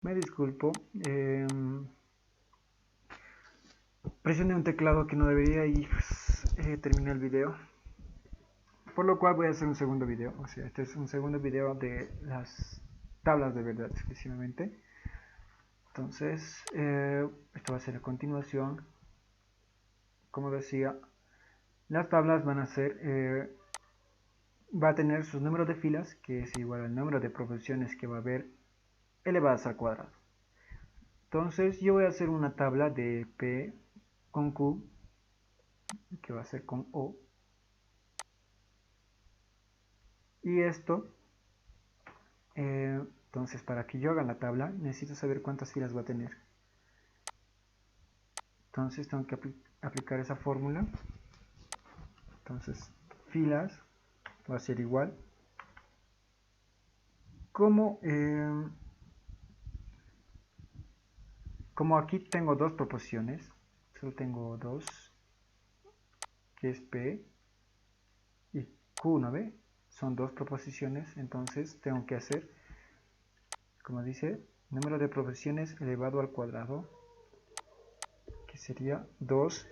Me disculpo, presioné un teclado que no debería y terminé el video. Por lo cual voy a hacer un segundo video. O sea, este es un segundo video de las tablas de verdad exclusivamente. Entonces, esto va a ser a continuación. Como decía, las tablas van a ser, va a tener sus números de filas, que es igual al número de profesiones que va a haber elevadas al cuadrado. Entonces, yo voy a hacer una tabla de P con Q, que va a ser con O. Y esto, entonces para que yo haga la tabla, necesito saber cuántas filas va a tener. Entonces tengo que aplicar esa fórmula. Entonces, filas va a ser igual. Como aquí tengo dos proposiciones, solo tengo dos, que es P y Q, ¿no ve? Son dos proposiciones, entonces tengo que hacer, como dice, número de proposiciones elevado al cuadrado, que sería 2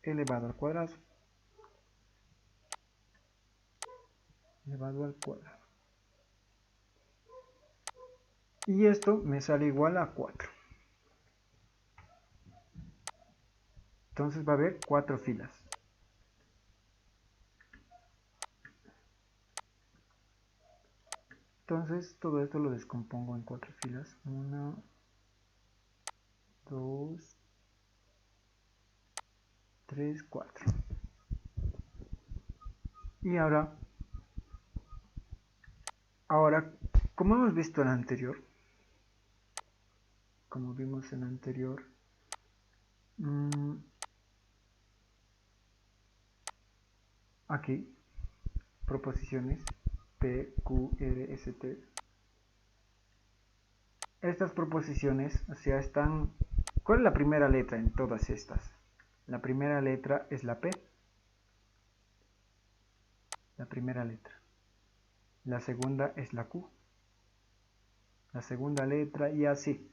elevado al cuadrado. Elevado al cuadrado. Y esto me sale igual a 4. Entonces va a haber 4 filas. Entonces todo esto lo descompongo en 4 filas. 1, 2, 3, 4. Y ahora, como hemos visto en la anterior, como vimos en la anterior, aquí, proposiciones P, Q, R, S, T. Estas proposiciones, o sea, están... ¿Cuál es la primera letra en todas estas? La primera letra es la P. La primera letra. La segunda es la Q. La segunda letra y así.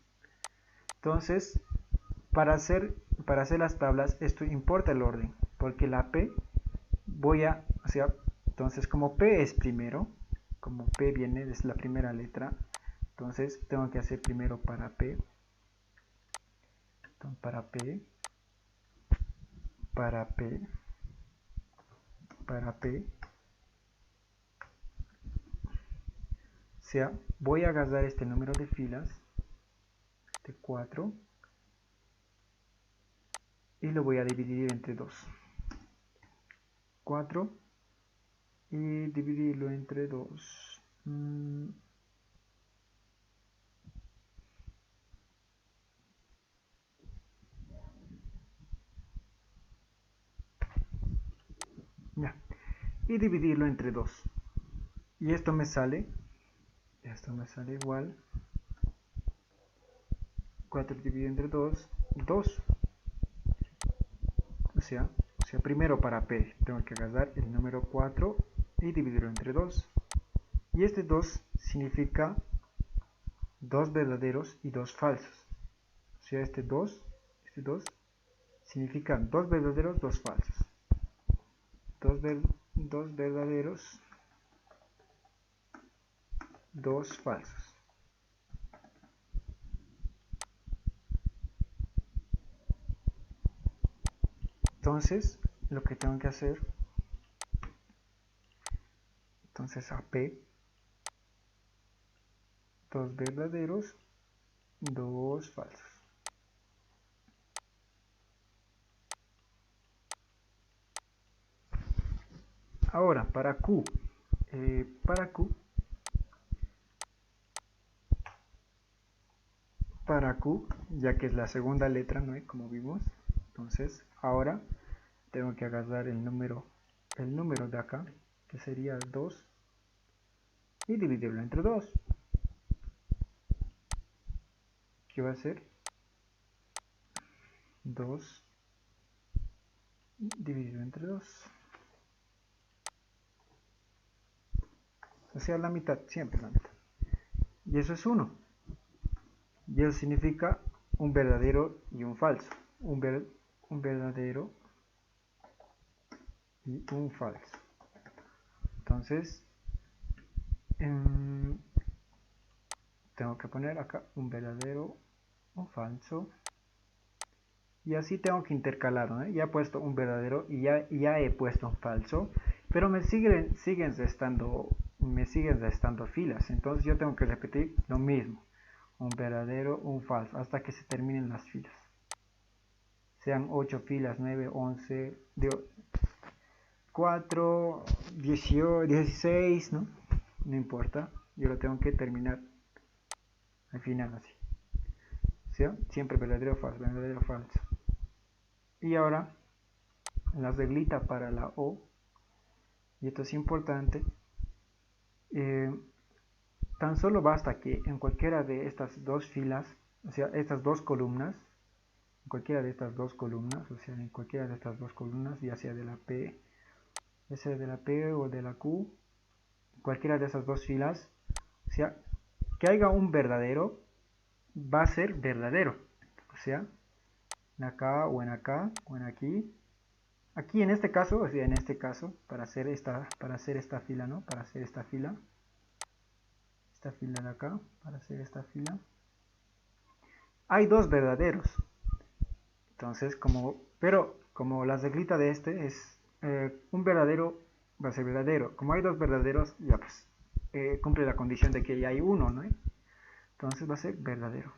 Entonces, para hacer las tablas, esto importa el orden, porque la P entonces como P es primero, como P viene desde la primera letra, entonces tengo que hacer primero para P, entonces para P, para P, para P, o sea, voy a agarrar este número de filas, de 4, y lo voy a dividir entre 2. 4 y dividirlo entre 2. Ya. Y dividirlo entre 2. Y esto me sale igual. 4 dividido entre 2, 2. O sea, primero para P tengo que agarrar el número 4 y dividirlo entre 2. Y este 2 significa 2 verdaderos y 2 falsos. O sea, este 2 significa 2 verdaderos, 2 falsos. 2 verdaderos, 2 falsos. Entonces, lo que tengo que hacer, entonces a P, 2 verdaderos, 2 falsos. Ahora, para Q, ya que es la segunda letra, ¿no? Como vimos, entonces ahora tengo que agarrar el número de acá, que sería el 2, y dividirlo entre 2, que va a ser 2 dividido entre 2, o sea, la mitad, siempre la mitad, y eso es 1. Y eso significa un verdadero y un falso. Un verdadero y un falso. Entonces, tengo que poner acá un verdadero, un falso. Y así tengo que intercalar, ¿no? Ya he puesto un verdadero y ya he puesto un falso. Pero me siguen restando filas. Entonces yo tengo que repetir lo mismo. Un verdadero, un falso, hasta que se terminen las filas. Sean 8 filas, 9, 11, 4, 18, 16, ¿no? No importa. Yo lo tengo que terminar al final así. ¿Sí? Siempre verdadero, falso. Y ahora la reglita para la O. Y esto es importante. Tan solo basta que en cualquiera de estas dos filas, o sea, estas dos columnas, en cualquiera de estas dos columnas, o sea, en cualquiera de estas dos columnas, ya sea de la P, o de la Q, cualquiera de esas dos filas, o sea, que haya un verdadero, va a ser verdadero, o sea, en acá o en acá o en aquí. Aquí en este caso, o sea, en este caso, para hacer esta fila, ¿no? Para hacer esta fila de acá, para hacer esta fila, hay dos verdaderos. Entonces, como la reglita de este es un verdadero va a ser verdadero. Como hay dos verdaderos, ya pues cumple la condición de que ya hay uno, ¿no? Entonces va a ser verdadero.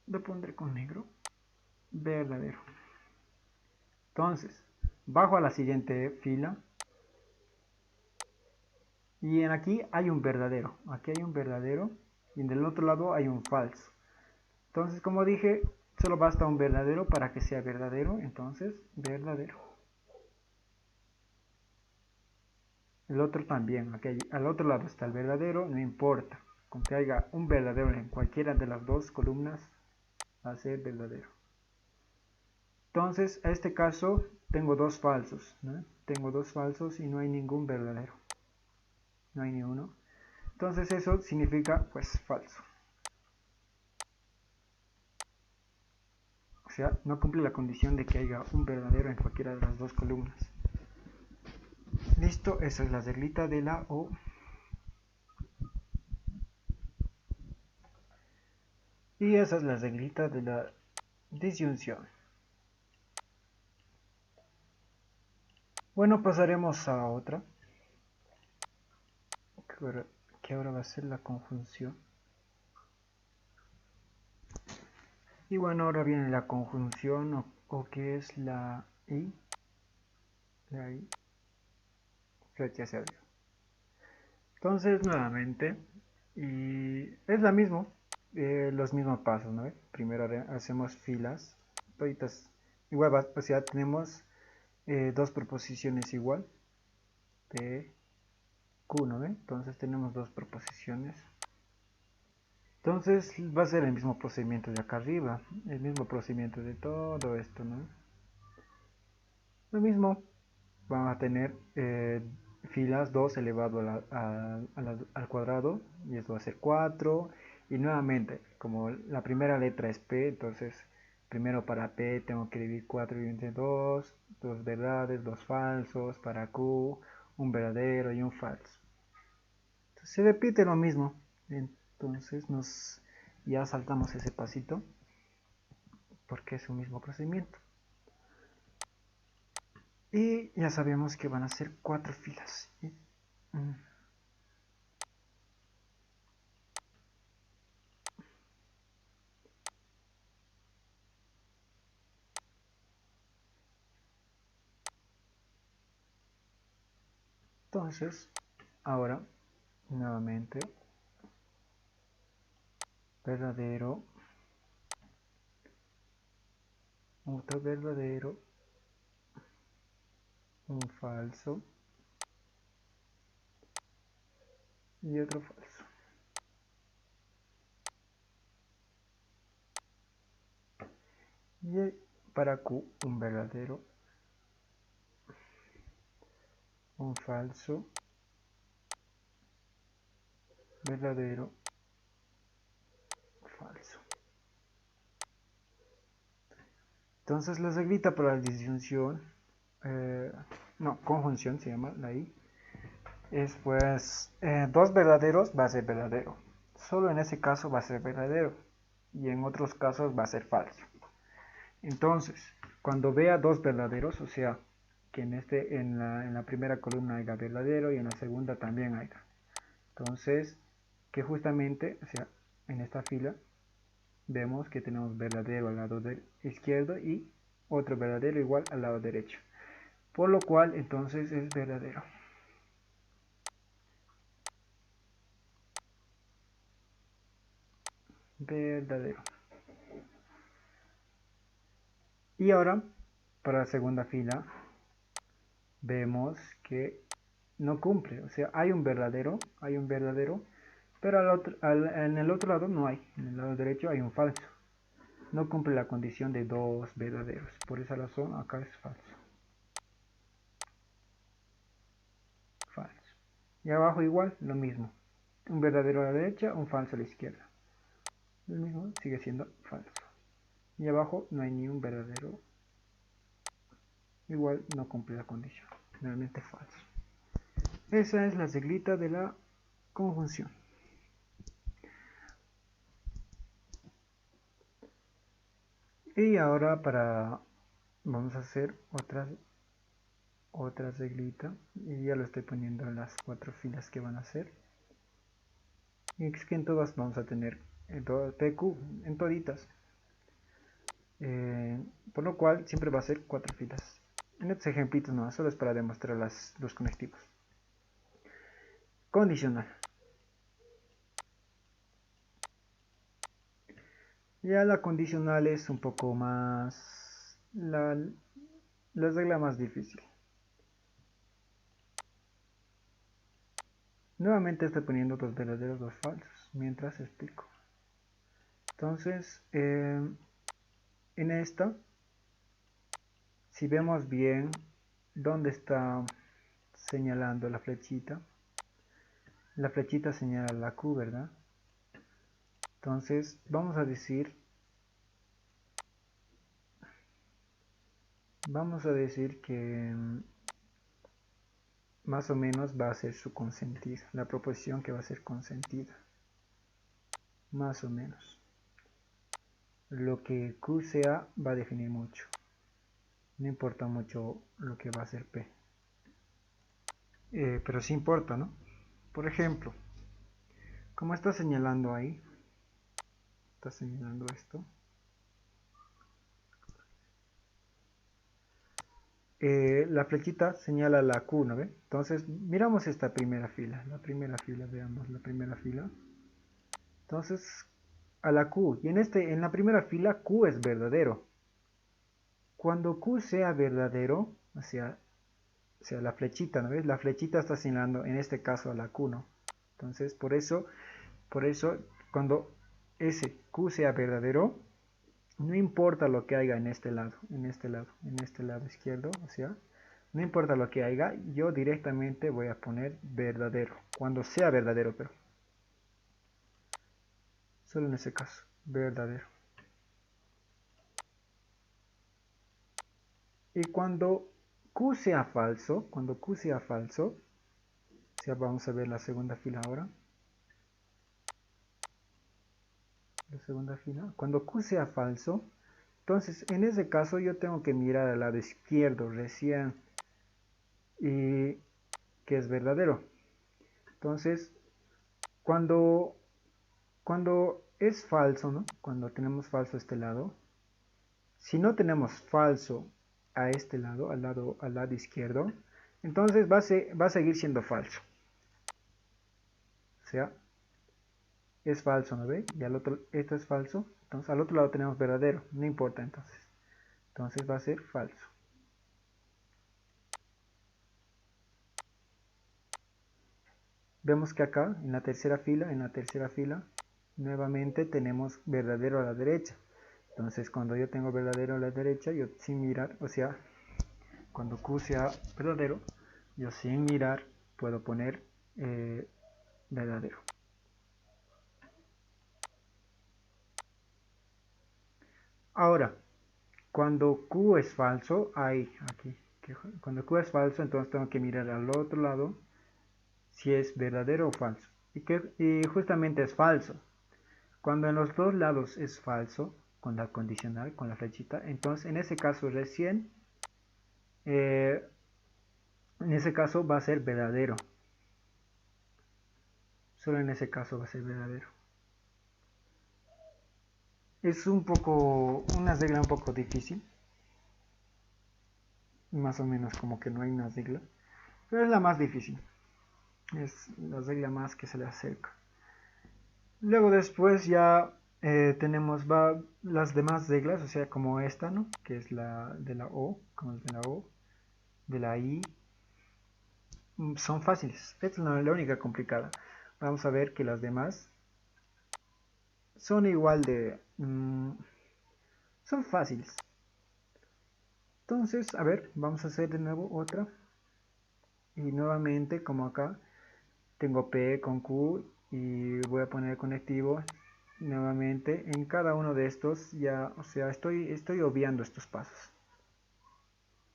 Lo pondré con negro. Verdadero. Entonces, bajo a la siguiente fila. Y en aquí hay un verdadero. Aquí hay un verdadero. Y en el otro lado hay un falso. Entonces, como dije, solo basta un verdadero para que sea verdadero. Entonces, verdadero. El otro también. Aquí al otro lado está el verdadero. No importa. Con que haya un verdadero en cualquiera de las dos columnas, va a ser verdadero. Entonces, a este caso, tengo dos falsos, ¿no? Tengo dos falsos y no hay ningún verdadero. No hay ni uno. Entonces eso significa, pues, falso. O sea, no cumple la condición de que haya un verdadero en cualquiera de las dos columnas. Listo, esa es la reglita de la O. Y esa es la reglita de la disyunción. Bueno, pasaremos a otra. Que ahora va a ser la conjunción. Y bueno, ahora viene la conjunción o que es la I. La I. Ya se abrió. Entonces, nuevamente, y es la misma, los mismos pasos, ¿no? Primero hacemos filas, toditas igual, o sea, tenemos dos proposiciones igual, P, Q, ¿no? Entonces tenemos dos proposiciones. Entonces va a ser el mismo procedimiento de acá arriba, el mismo procedimiento de todo esto, ¿no? Lo mismo, vamos a tener filas 2 elevado al cuadrado, y esto va a ser 4, y nuevamente, como la primera letra es P, entonces primero para P tengo que dividir 4 entre 2, dos verdades, dos falsos, para Q, un verdadero y un falso. Entonces, se repite lo mismo, entonces ya saltamos ese pasito, porque es un mismo procedimiento. Y ya sabemos que van a ser 4 filas. Entonces, ahora, nuevamente, verdadero, otro verdadero, un falso y otro falso. Y para Q, un verdadero, un falso verdadero, falso. Entonces la reglita para la disyunción, no, conjunción se llama la I, es pues dos verdaderos va a ser verdadero. Solo en ese caso va a ser verdadero y en otros casos va a ser falso. Entonces, cuando vea dos verdaderos, o sea, que en la primera columna haya verdadero y en la segunda también haya. Entonces, que justamente, o sea, en esta fila vemos que tenemos verdadero al lado izquierdo y otro verdadero igual al lado derecho. Por lo cual, entonces es verdadero. Verdadero. Y ahora, para la segunda fila, vemos que no cumple. O sea, hay un verdadero, pero en el otro lado no hay. En el lado derecho hay un falso. No cumple la condición de dos verdaderos. Por esa razón, acá es falso. Falso. Y abajo igual, lo mismo. Un verdadero a la derecha, un falso a la izquierda. Lo mismo sigue siendo falso. Y abajo no hay ni un verdadero. Igual no cumple la condición. Realmente falso. Esa es la reglita de la conjunción. Y ahora vamos a hacer otra reglita. Y ya lo estoy poniendo en las 4 filas que van a hacer. Y es que en todas vamos a tener PQ, en toditas. Por lo cual siempre va a ser 4 filas. En estos ejemplitos no, solo es para demostrar los conectivos. Condicional. Ya la condicional es un poco más la regla más difícil. Nuevamente estoy poniendo dos verdaderos, dos falsos, mientras explico. Entonces, en esta, si vemos bien dónde está señalando la flechita señala la Q, ¿verdad? Entonces, vamos a decir que más o menos va a ser su consentida, la proposición que va a ser consentida. Más o menos. Lo que Q sea va a definir mucho. No importa mucho lo que va a ser P. Pero sí importa, ¿no? Por ejemplo, como está señalando ahí, está señalando esto. La flechita señala la Q, ¿no ve? Entonces, miramos esta primera fila. Veamos la primera fila. Entonces, a la Q. Y en la primera fila, Q es verdadero. Cuando Q sea verdadero, o sea la flechita, ¿no ves? La flechita está señalando, en este caso, a la Q, ¿no? Entonces, por eso, cuando ese Q sea verdadero, no importa lo que haya en este lado izquierdo, o sea, no importa lo que haya, yo directamente voy a poner verdadero, cuando sea verdadero, pero solo en ese caso, verdadero. Y cuando Q sea falso, o sea, vamos a ver la segunda fila ahora. La segunda fila, cuando Q sea falso, entonces en ese caso yo tengo que mirar al lado izquierdo recién y que es verdadero. Entonces, cuando es falso, ¿no? Cuando tenemos falso a este lado, si no tenemos falso a este lado, al lado izquierdo, entonces va a seguir siendo falso. O sea, es falso, ¿no ve? Y al otro, esto es falso, entonces al otro lado tenemos verdadero, no importa entonces. Entonces va a ser falso. Vemos que acá, en la tercera fila, nuevamente tenemos verdadero a la derecha. Entonces cuando yo tengo verdadero a la derecha, yo sin mirar, o sea, cuando Q sea verdadero, yo sin mirar puedo poner verdadero. Ahora, cuando Q es falso, aquí, cuando Q es falso, entonces tengo que mirar al otro lado si es verdadero o falso. Y justamente es falso. Cuando en los dos lados es falso, con la condicional, con la flechita, entonces en ese caso recién, en ese caso va a ser verdadero. Solo en ese caso va a ser verdadero. Es una regla un poco difícil. Más o menos como que no hay una regla. Pero es la más difícil. Es la regla más que se le acerca. Luego después ya tenemos las demás reglas, o sea, como esta, ¿no? Que es la de la O, como es de la O, de la I. Son fáciles. Esta es la única complicada. Vamos a ver que las demás son igual de... son fáciles. Entonces, a ver, vamos a hacer de nuevo otra. Y nuevamente, como acá, tengo P con Q y voy a poner conectivo nuevamente en cada uno de estos. Ya, o sea, estoy obviando estos pasos.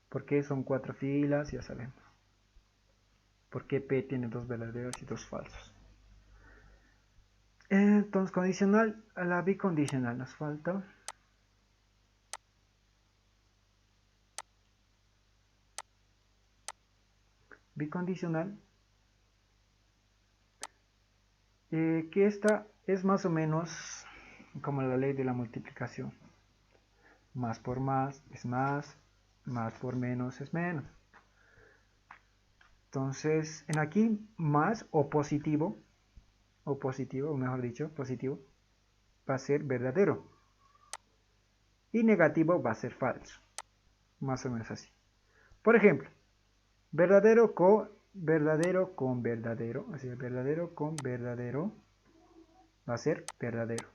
Porque son 4 filas, ya sabemos. Porque P tiene 2 verdaderos y 2 falsos. Entonces, condicional a la bicondicional nos falta. Bicondicional. Que esta es más o menos como la ley de la multiplicación. Más por más es más por menos es menos. Entonces, en aquí, más o positivo, o mejor dicho, positivo, va a ser verdadero. Y negativo va a ser falso. Más o menos así. Por ejemplo, verdadero con verdadero, o sea, verdadero con verdadero va a ser verdadero.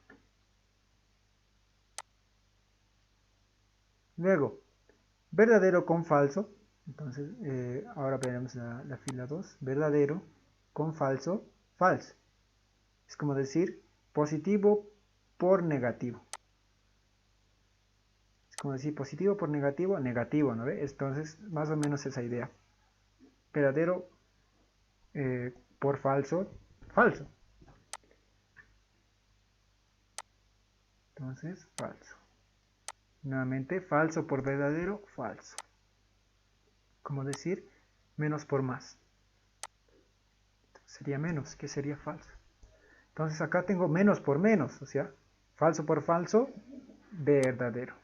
Luego, verdadero con falso. Entonces, ahora veremos la fila 2. Verdadero con falso, falso. Es como decir positivo por negativo. Es como decir positivo por negativo, negativo, ¿no ve? Entonces, más o menos esa idea. Verdadero por falso, falso. Entonces, falso. Nuevamente, falso por verdadero, falso. Como decir menos por más. Sería menos, que sería falso. Entonces acá tengo menos por menos, o sea, falso por falso, verdadero.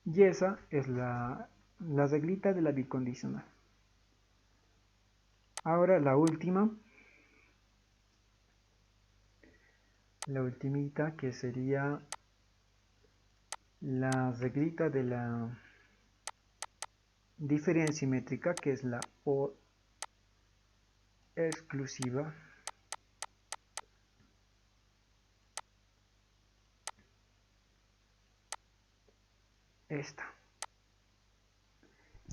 Y esa es la reglita de la bicondicional. Ahora la última. La ultimita, que sería la reglita de la diferencia simétrica, que es la O exclusiva. Esta.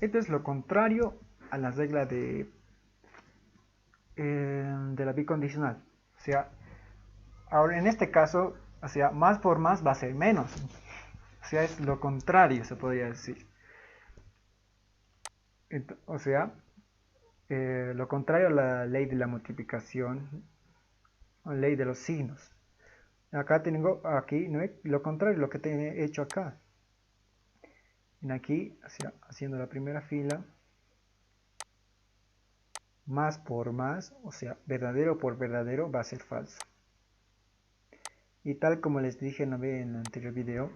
Esto es lo contrario a la regla de la bicondicional. O sea, ahora en este caso, o sea, más por más va a ser menos. O sea, es lo contrario, se podría decir. O sea, lo contrario a la ley de la multiplicación, o ley de los signos. Acá tengo, aquí, ¿no? Lo contrario, lo que he hecho acá. En aquí, haciendo la primera fila, más por más, o sea, verdadero por verdadero va a ser falso. Y tal como les dije en el anterior video,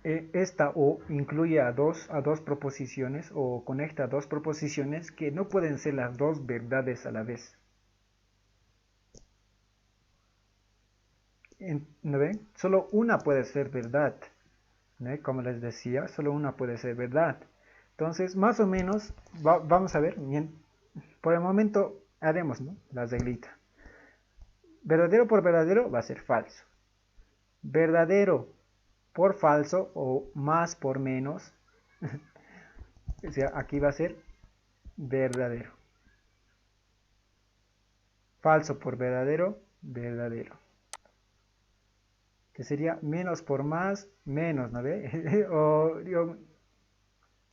esta O incluye a dos proposiciones o conecta a dos proposiciones que no pueden ser las dos verdades a la vez. ¿No ven? Solo una puede ser verdad. ¿No? Como les decía, solo una puede ser verdad. Entonces, más o menos, vamos a ver, bien, por el momento haremos, ¿no?, la reglita. Verdadero por verdadero va a ser falso. Verdadero por falso o más por menos, o sea, aquí va a ser verdadero. Falso por verdadero, verdadero. que sería menos por más, menos, ¿no ve? O digo,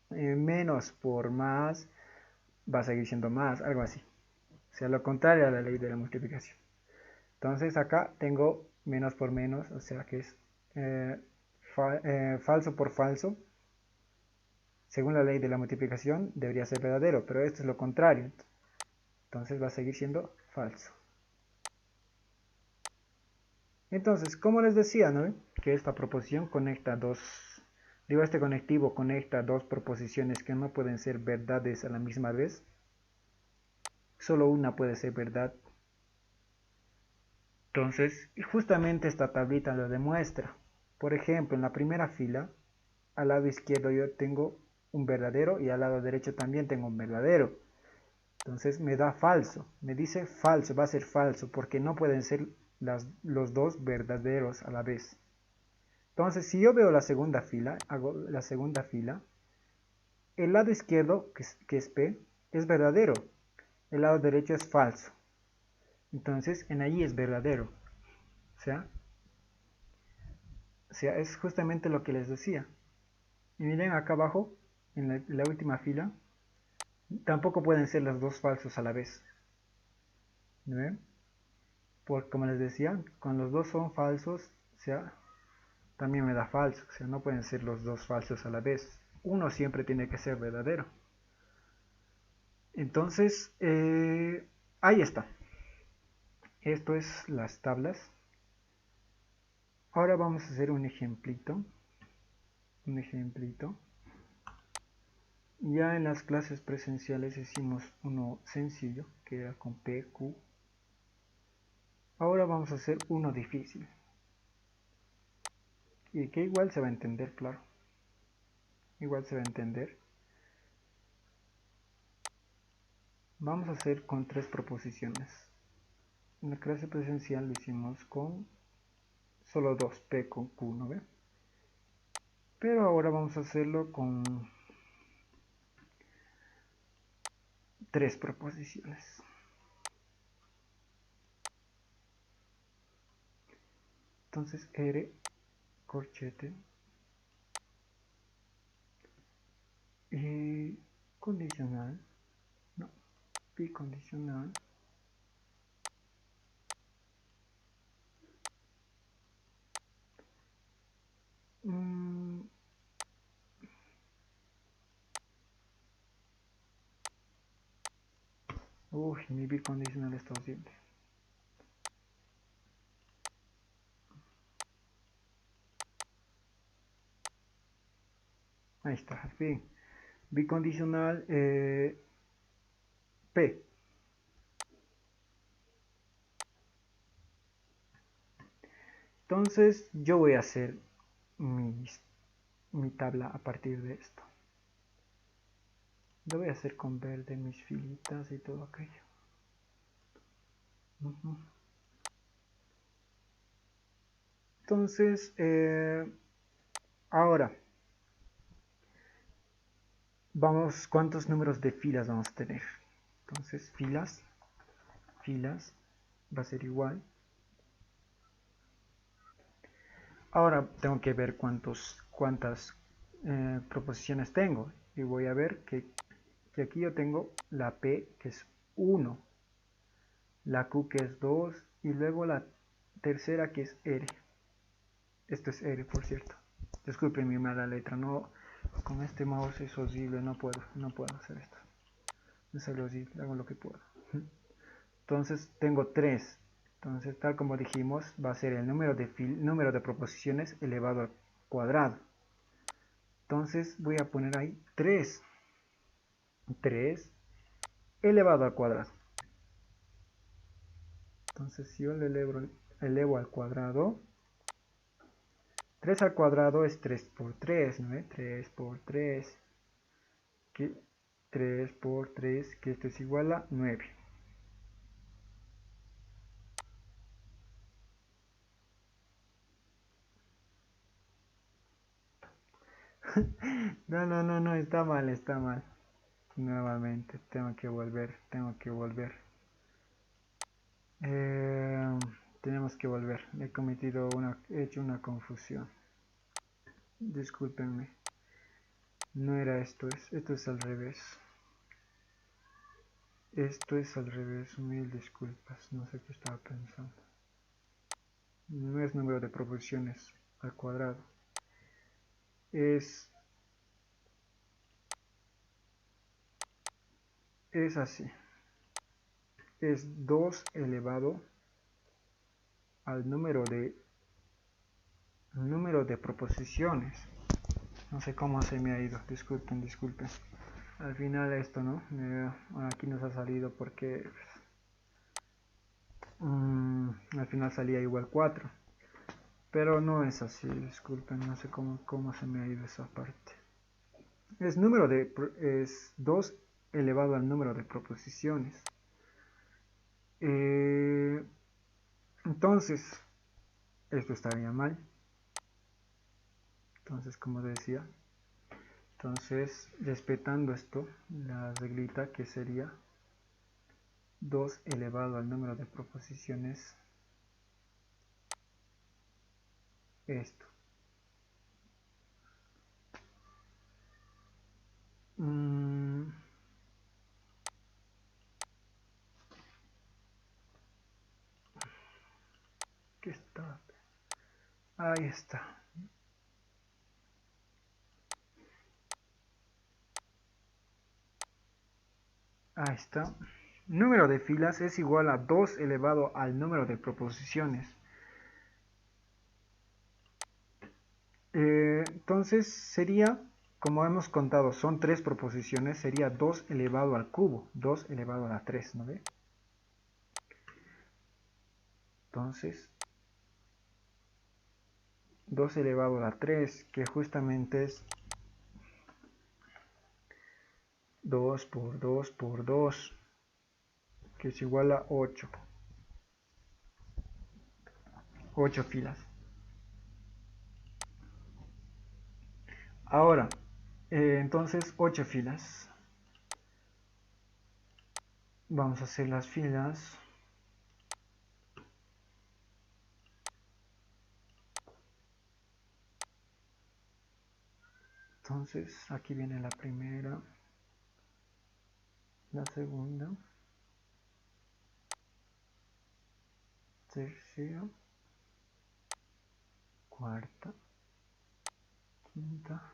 menos por más va a seguir siendo más, algo así. O sea, lo contrario a la ley de la multiplicación. Entonces acá tengo menos por menos, o sea que es falso por falso. Según la ley de la multiplicación debería ser verdadero, pero esto es lo contrario. Entonces va a seguir siendo falso. Entonces, como les decía, ¿no? Que esta proposición conecta este conectivo conecta dos proposiciones que no pueden ser verdades a la misma vez. Solo una puede ser verdad. Entonces, justamente esta tablita lo demuestra. Por ejemplo, en la primera fila, al lado izquierdo yo tengo un verdadero y al lado derecho también tengo un verdadero. Entonces me da falso, me dice falso, va a ser falso porque no pueden ser los dos verdaderos a la vez. Entonces si yo veo la segunda fila, hago la segunda fila, el lado izquierdo, que es P, es verdadero, el lado derecho es falso. Entonces en ahí es verdadero. O sea, es justamente lo que les decía. Y miren acá abajo, en la última fila, tampoco pueden ser los dos falsos a la vez. ¿No ven? Porque como les decía, cuando los dos son falsos, o sea, también me da falso. O sea, no pueden ser los dos falsos a la vez. Uno siempre tiene que ser verdadero. Entonces, ahí está. Esto es las tablas. Ahora vamos a hacer un ejemplito. Un ejemplito. Ya en las clases presenciales hicimos uno sencillo, que era con P, Q. Ahora vamos a hacer uno difícil. Y que igual se va a entender, claro. Igual se va a entender. Vamos a hacer con tres proposiciones. En la clase presencial lo hicimos con solo dos, P con Q, ¿no ve? Pero ahora vamos a hacerlo con tres proposiciones. Entonces R, corchete, y condicional, no, bicondicional, uy, mi bicondicional está horrible. Ahí está, bien. Bicondicional P. Entonces yo voy a hacer mi tabla a partir de esto. Lo voy a hacer con verde, mis filitas y todo aquello. Entonces, ahora, vamos, ¿cuántos números de filas vamos a tener? Entonces, filas, va a ser igual. Ahora tengo que ver cuántas proposiciones tengo. Y voy a ver que aquí yo tengo la P, que es 1, la Q, que es 2, y luego la tercera, que es R. Esto es R, por cierto. Disculpen mi mala letra, no, con este mouse es horrible, no puedo hacer esto. Me sale horrible, hago lo que puedo. Entonces tengo 3. Entonces, tal como dijimos, va a ser el número de proposiciones elevado al cuadrado. Entonces voy a poner ahí 3. 3 elevado al cuadrado. Entonces si yo le elevo al cuadrado, 3 al cuadrado es 3 por 3, ¿no? 3 por 3, que 3 por 3, que esto es igual a 9. No, está mal, está mal. Nuevamente, tengo que volver. tenemos que volver. He hecho una confusión. Discúlpenme. No era esto, esto es al revés. Esto es al revés, mil disculpas, no sé qué estaba pensando. No es número de proporciones al cuadrado. Es así. Es 2 elevado al número de proposiciones. No sé cómo se me ha ido, disculpen. Al final esto, ¿no? Aquí nos ha salido porque al final salía igual 4. Pero no es así, disculpen, no sé cómo se me ha ido esa parte. Es 2 elevado al número de proposiciones. Entonces, esto estaría mal. Entonces, como decía, respetando esto, la reglita que sería 2 elevado al número de proposiciones, esto. ¿Qué está? Ahí está. Ahí está. Número de filas es igual a 2 elevado al número de proposiciones. Entonces sería, como hemos contado, son 3 proposiciones, sería 2 elevado al cubo, 2 elevado a la 3, ¿no ve? Entonces, 2 elevado a la 3, que justamente es 2 por 2 por 2, que es igual a 8. 8 filas. Ahora, entonces 8 filas. Vamos a hacer las filas. Entonces, aquí viene la primera, la segunda, tercera, cuarta, quinta,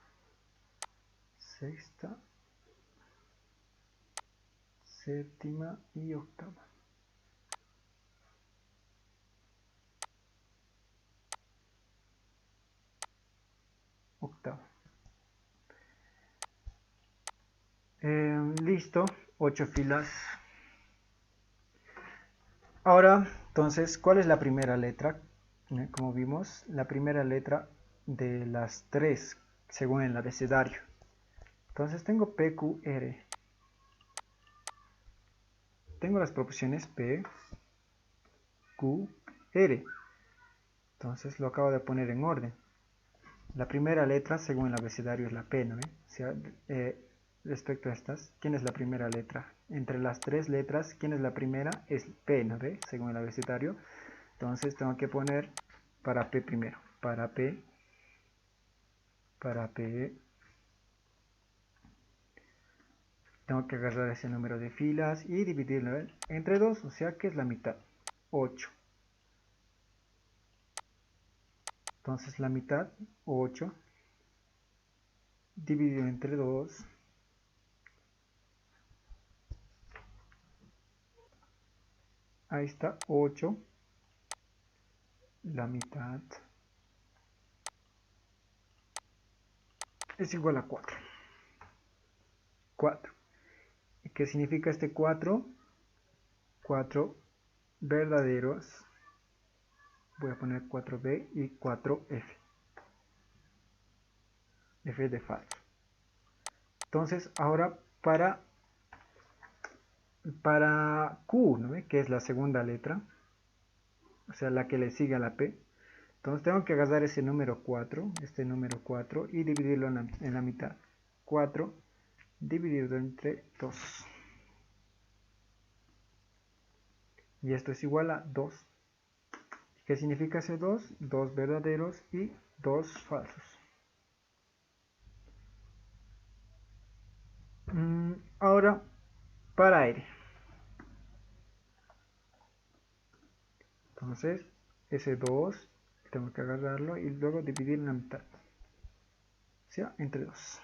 sexta, séptima y octava. Listo, 8 filas. Ahora, entonces, ¿cuál es la primera letra? Como vimos, la primera letra de las 3, según el abecedario. Entonces tengo P, Q, R. Tengo las proposiciones P, Q, R. Entonces lo acabo de poner en orden. La primera letra, según el abecedario, es la P, ¿no? O sea, respecto a estas, ¿quién es la primera letra? Entre las 3 letras, ¿quién es la primera? Es P, ¿no? Según el abecedario. Entonces tengo que poner para P primero. Para P. Tengo que agarrar ese número de filas y dividirlo entre 2, o sea que es la mitad. 8. Entonces la mitad, 8, dividido entre 2. Ahí está, 8. La mitad es igual a 4. 4. ¿Y qué significa este 4? 4 verdaderos. Voy a poner 4B y 4F. F de falso. Entonces, ahora para Q, ¿no ve? Que es la segunda letra, o sea, la que le sigue a la P. Entonces tengo que agarrar ese número 4, este número 4, y dividirlo en la mitad. 4 dividido entre 2. Y esto es igual a 2. ¿Qué significa ese 2? 2 verdaderos y 2 falsos. Ahora, para aire. Entonces, ese 2 tengo que agarrarlo y luego dividir en la mitad. O sea, entre 2.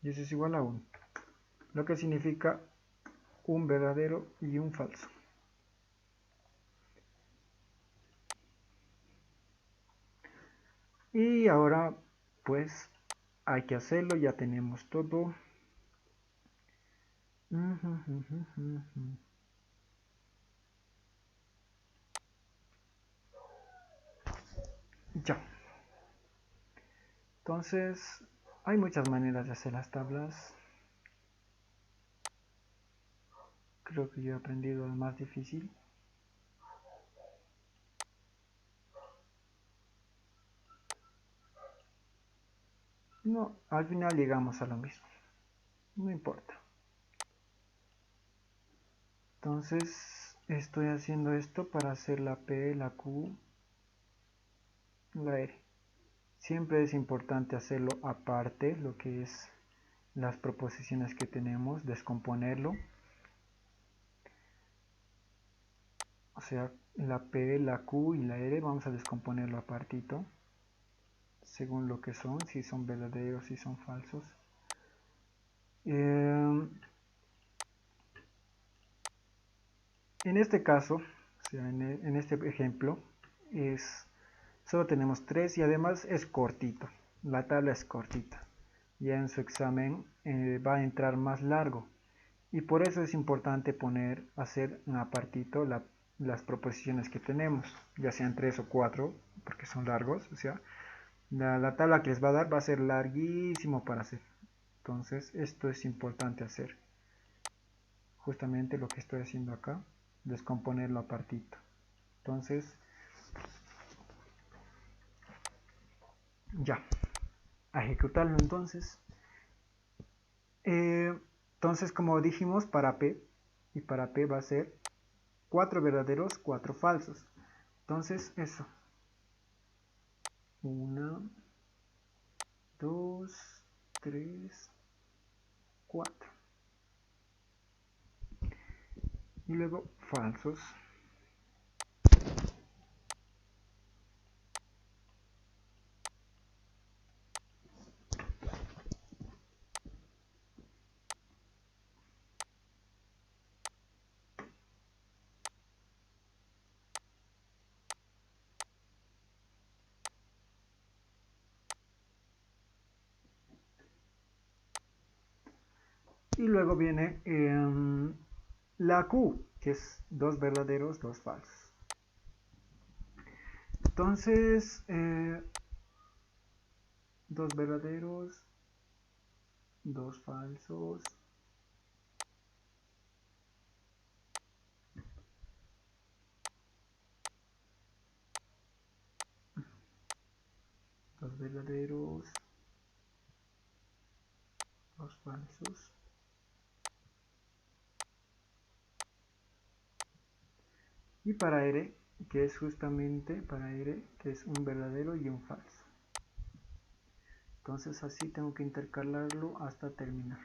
Y eso es igual a 1. Lo que significa un verdadero y un falso. Y ahora, pues, hay que hacerlo. Ya tenemos todo. Ya. Entonces, hay muchas maneras de hacer las tablas. Creo que yo he aprendido lo más difícil. No, al final llegamos a lo mismo. No importa. Entonces, estoy haciendo esto para hacer la P, la Q, la R. Siempre es importante hacerlo aparte, lo que es las proposiciones que tenemos, descomponerlo. O sea, la P, la Q y la R vamos a descomponerlo apartito, según lo que son, si son verdaderos, si son falsos. En este caso, o sea, en este ejemplo, solo tenemos 3 y además es cortito. La tabla es cortita. Ya en su examen va a entrar más largo. Y por eso es importante hacer un apartito las proposiciones que tenemos, ya sean 3 o 4, porque son largos. O sea, la tabla que les va a dar va a ser larguísimo para hacer. Entonces, esto es importante hacer. Justamente lo que estoy haciendo acá, descomponerlo apartito. Entonces, ya, a ejecutarlo entonces. Entonces, como dijimos, para P, y para P va a ser 4 verdaderos, 4 falsos. Entonces, eso. 1, 2, 3, 4. Y luego falsos. Y luego viene la Q, que es 2 verdaderos, 2 falsos. Entonces, 2 verdaderos, 2 falsos. Dos verdaderos, 2 falsos. Y para R, que es justamente para R, que es un verdadero y un falso. Entonces así tengo que intercalarlo hasta terminar.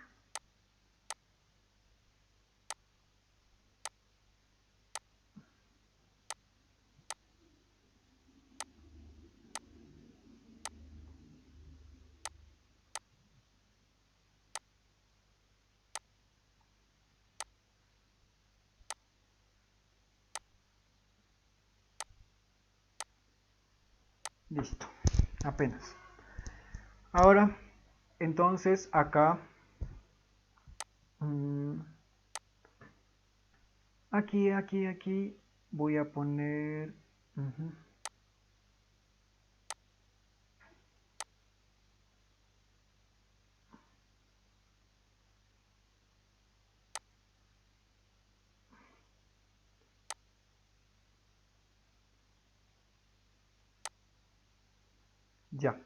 Listo, apenas. Ahora, entonces acá, aquí, voy a poner... Ya.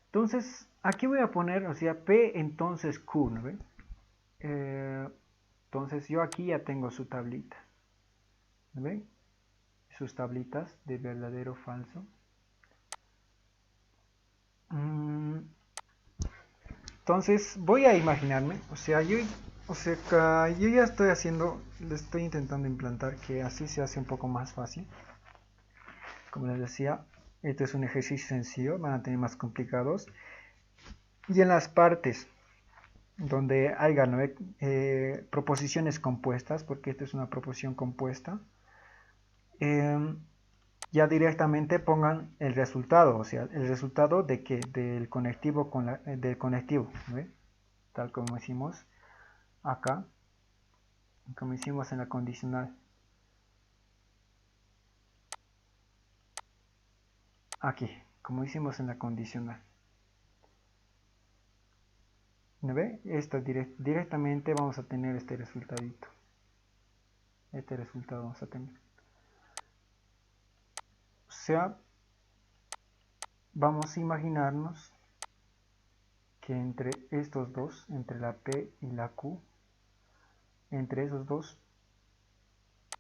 Entonces, aquí voy a poner, o sea, P entonces Q, ¿no ven? Entonces yo aquí ya tengo su tablita. ¿No ven? sus tablitas de verdadero falso. Entonces voy a imaginarme, yo ya estoy haciendo, le estoy intentando implantar que así se hace un poco más fácil. Como les decía, este es un ejercicio sencillo, van a tener más complicados. Y en las partes donde haya proposiciones compuestas, porque esta es una proposición compuesta, ya directamente pongan el resultado, o sea, el resultado de que del conectivo del conectivo, ¿ve? Tal como hicimos acá, como hicimos en la condicional. Aquí, como hicimos en la condicional. ¿No ve? Directamente vamos a tener este resultadito. Este resultado vamos a tener. O sea, vamos a imaginarnos que entre estos dos, entre la P y la Q, entre esos dos,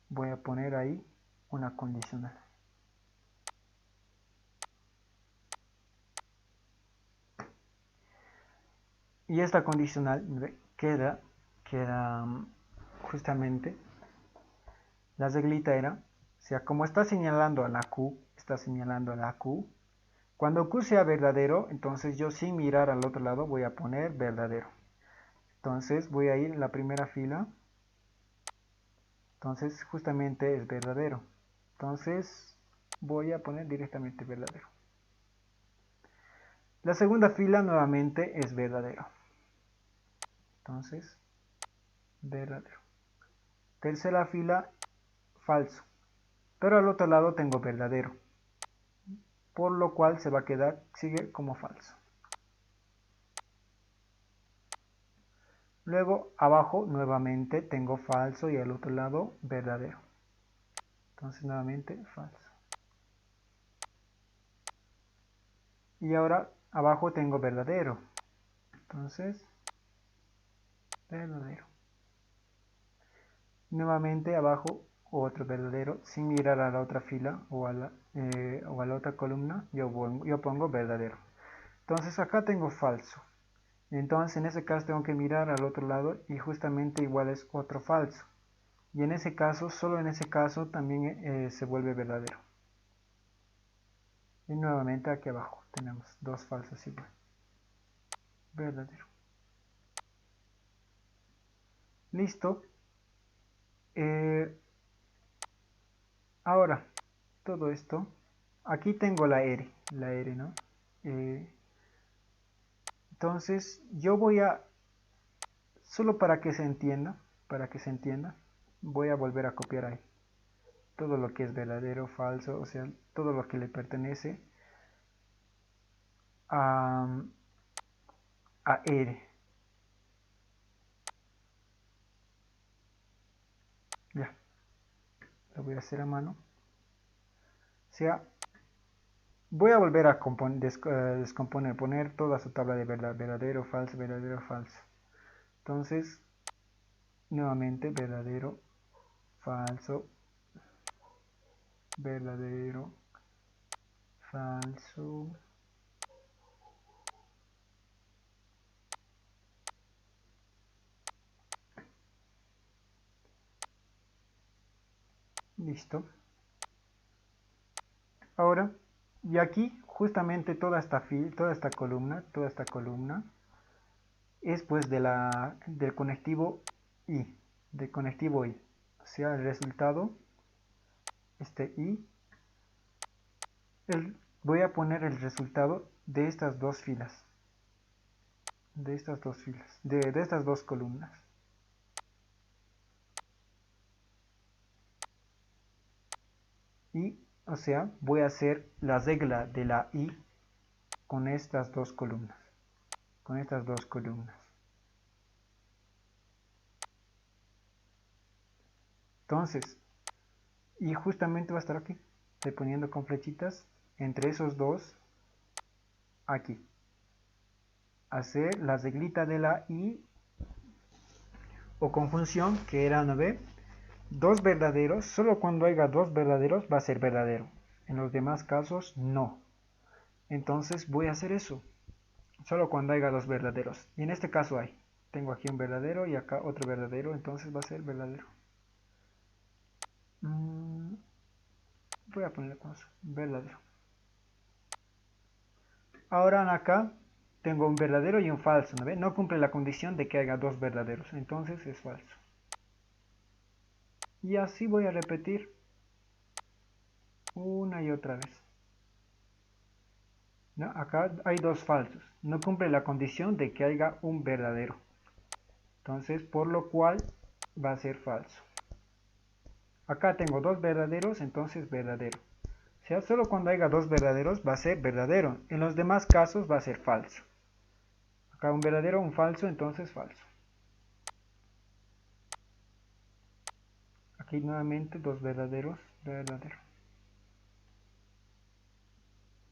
voy a poner ahí una condicional. Y esta condicional queda justamente, la reglita era, o sea, como está señalando a la Q, cuando Q sea verdadero, entonces yo sin mirar al otro lado voy a poner verdadero. Entonces voy a ir en la primera fila, entonces justamente es verdadero. Entonces voy a poner directamente verdadero. La segunda fila nuevamente es verdadero. Entonces, verdadero. Tercera fila, falso. Pero al otro lado tengo verdadero. Por lo cual se va a quedar, sigue como falso. Luego abajo nuevamente tengo falso y al otro lado verdadero. Entonces nuevamente falso. Y ahora abajo tengo verdadero. Entonces, verdadero. Nuevamente abajo otro verdadero, sin mirar a la otra fila o a la otra columna, yo pongo verdadero. Entonces acá tengo falso. Entonces en ese caso tengo que mirar al otro lado y justamente igual es otro falso. Y en ese caso, solo en ese caso también se vuelve verdadero. Y nuevamente aquí abajo tenemos dos falsos igual. Verdadero. Listo. Ahora, todo esto, aquí tengo la R, ¿no? Entonces, yo voy a, solo para que se entienda, voy a volver a copiar ahí. Todo lo que es verdadero, falso, o sea, todo lo que le pertenece a R. Ya, lo voy a hacer a mano. O sea, voy a volver a descomponer, poner toda su tabla de verdadero, falso, verdadero, falso. Entonces, nuevamente, verdadero, falso, verdadero, falso. Listo. Ahora, y aquí justamente toda esta columna es pues del conectivo I, O sea, el resultado, este I, voy a poner el resultado de estas dos filas, de estas dos columnas. Y, o sea, voy a hacer la regla de la I con estas dos columnas. Entonces, y justamente va a estar aquí. Estoy poniendo con flechitas entre esos dos, aquí. Hacer la reglita de la I o conjunción, que era 9, dos verdaderos, solo cuando haya dos verdaderos va a ser verdadero. En los demás casos no. Entonces voy a hacer eso. Solo cuando haya dos verdaderos. Y en este caso hay. Tengo aquí un verdadero y acá otro verdadero, entonces va a ser verdadero. Voy a poner verdadero. Ahora acá tengo un verdadero y un falso, ¿no ve? No cumple la condición de que haya dos verdaderos, entonces es falso. Y así voy a repetir una y otra vez. ¿No? Acá hay dos falsos, no cumple la condición de que haya un verdadero. Entonces, por lo cual va a ser falso. Acá tengo dos verdaderos, entonces verdadero. O sea, solo cuando haya dos verdaderos va a ser verdadero. En los demás casos va a ser falso. Acá un verdadero, un falso, entonces falso. Aquí nuevamente dos verdaderos, verdadero.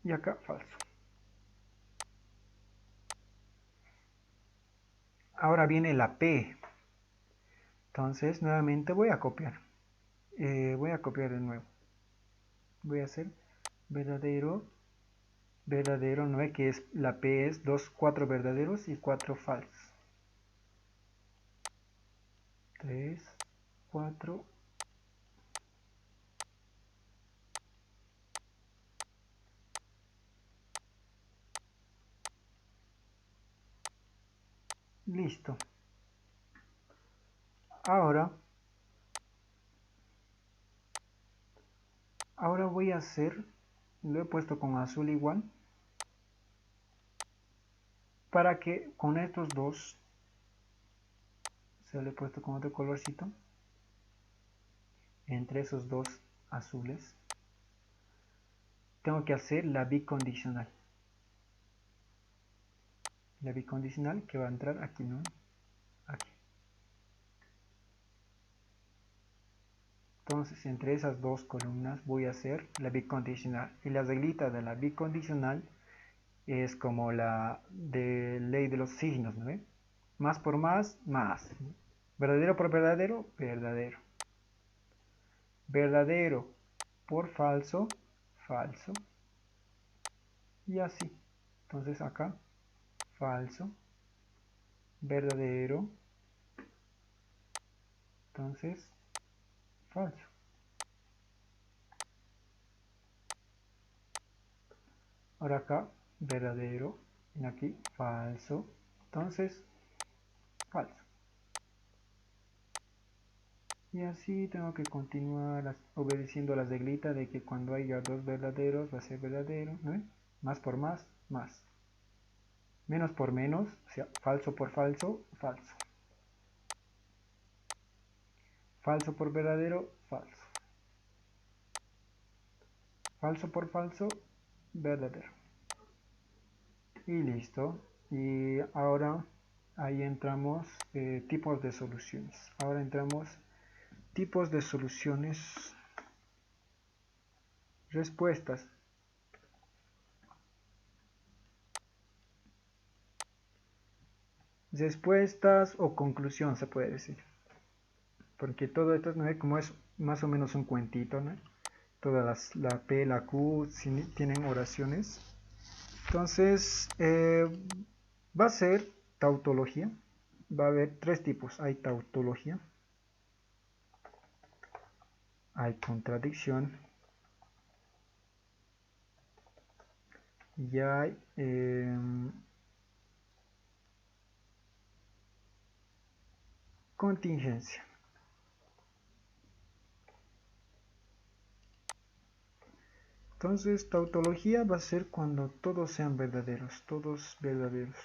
Y acá falso. Ahora viene la P. Entonces nuevamente voy a copiar. Voy a copiar de nuevo. Voy a hacer verdadero, verdadero, ¿no ve que es la P es 4 verdaderos y 4 falsos? 3, 4. Listo. Ahora voy a hacer, lo he puesto con azul igual, para que con estos dos, se lo he puesto con otro colorcito, entre esos dos azules, tengo que hacer la bicondicional. La bicondicional que va a entrar aquí, ¿no? Aquí. Entonces, entre esas dos columnas voy a hacer la bicondicional. Y la reglita de la bicondicional es como la de ley de los signos, ¿no ve? Más por más, más. Verdadero por verdadero, verdadero. Verdadero por falso, falso. Y así. Entonces acá, falso, verdadero, entonces falso. Ahora acá, verdadero, y aquí, falso, entonces falso. Y así tengo que continuar obedeciendo la reglita de que cuando haya dos verdaderos va a ser verdadero, ¿no? Más por más, más. Menos por menos, o sea, falso por falso, falso. Falso por verdadero, falso. Falso por falso, verdadero. Y listo. Y ahora ahí entramos tipos de soluciones. Ahora entramos tipos de soluciones. Respuestas. Respuestas o conclusión se puede decir. Porque todo esto, ¿no? Como es más o menos un cuentito, ¿no? Todas la P, la Q tienen oraciones. Entonces, va a ser tautología. Va a haber tres tipos. Hay tautología, hay contradicción y hay contingencia. Entonces, tautología va a ser cuando todos sean verdaderos, todos verdaderos.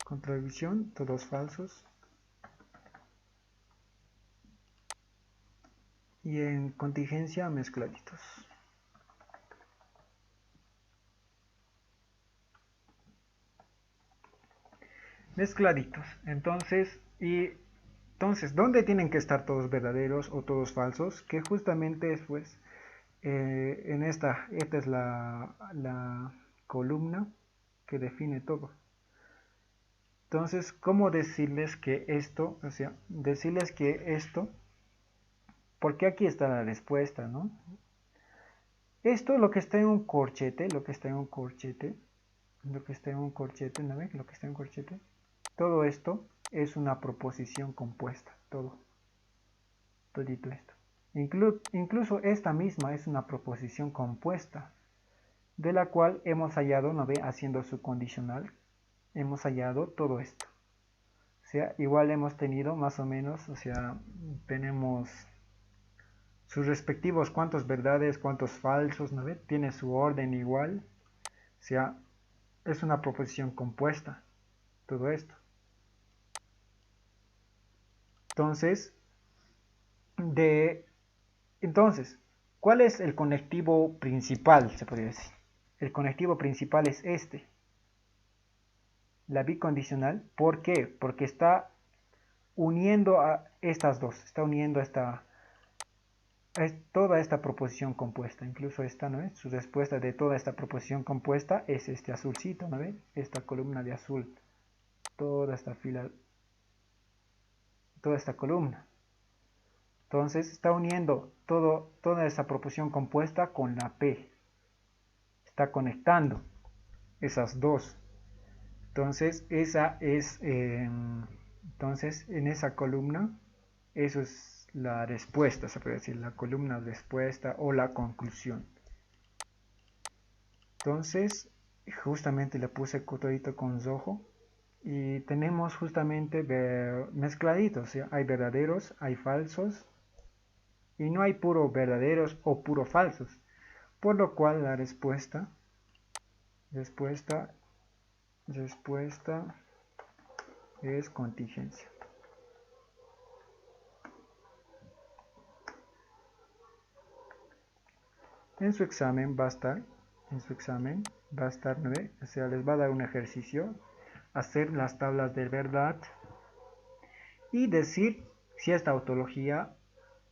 Contradicción, todos falsos. Y en contingencia, mezcladitos. Mezcladitos. Entonces, ¿dónde tienen que estar todos verdaderos o todos falsos? Que justamente es pues, esta es la columna que define todo. Entonces, ¿cómo decirles que esto, o sea, decirles que esto, porque aquí está la respuesta, ¿no? Esto, lo que está en un corchete, lo que está en un corchete, lo que está en un corchete, ¿no ven? Lo que está en un corchete, todo esto es una proposición compuesta, todito esto. Incluso esta misma es una proposición compuesta, de la cual hemos hallado, ¿no ve? Haciendo su condicional, hemos hallado todo esto. O sea, igual hemos tenido más o menos, o sea, tenemos sus respectivos cuantos verdades, cuantos falsos, ¿no ve? Tiene su orden igual, o sea, es una proposición compuesta, todo esto. Entonces, entonces, ¿cuál es el conectivo principal, se podría decir? El conectivo principal es este, la bicondicional. ¿Por qué? Porque está uniendo a estas dos, está uniendo toda esta proposición compuesta, incluso esta, ¿no es? Su respuesta de toda esta proposición compuesta es este azulcito, ¿no ve? Esta columna de azul, toda esta fila, toda esta columna. Entonces está uniendo toda esa proposición compuesta con la P, está conectando esas dos. Entonces esa es, entonces en esa columna, eso es la respuesta, se puede decir, la columna respuesta o la conclusión. Entonces justamente le puse todito con rojo y tenemos justamente mezcladitos, ¿sí? Hay verdaderos, hay falsos y no hay puro verdaderos o puro falsos, por lo cual la respuesta es contingencia. En su examen va a estar, ¿no ve? O sea, les va a dar un ejercicio, hacer las tablas de verdad y decir si es tautología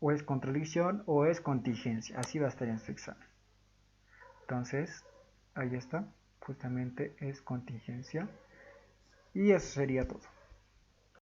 o es contradicción o es contingencia. Así va a estar en su examen. Entonces, ahí está, justamente es contingencia. Y eso sería todo.